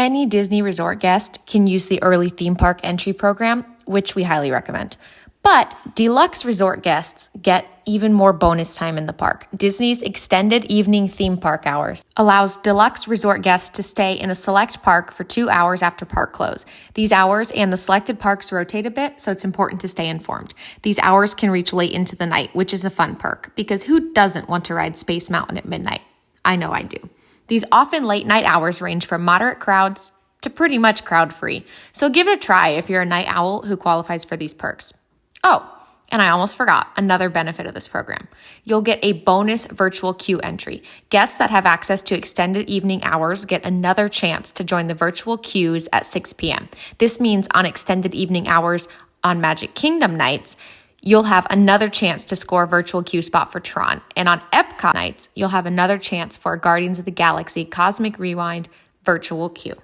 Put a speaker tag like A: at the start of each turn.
A: Any Disney resort guest can use the early theme park entry program, which we highly recommend. But deluxe resort guests get even more bonus time in the park. Disney's extended evening theme park hours allows deluxe resort guests to stay in a select park for 2 hours after park close. These hours and the selected parks rotate a bit, so it's important to stay informed. These hours can reach late into the night, which is a fun perk, because who doesn't want to ride Space Mountain at midnight? I know I do. These often late night hours range from moderate crowds to pretty much crowd-free, so give it a try if you're a night owl who qualifies for these perks. Oh, and I almost forgot another benefit of this program. You'll get a bonus virtual queue entry. Guests that have access to extended evening hours get another chance to join the virtual queues at 6 p.m. This means on extended evening hours on Magic Kingdom nights, you'll have another chance to score a virtual queue spot for Tron. And on Epcot nights, you'll have another chance for a Guardians of the Galaxy Cosmic Rewind virtual queue.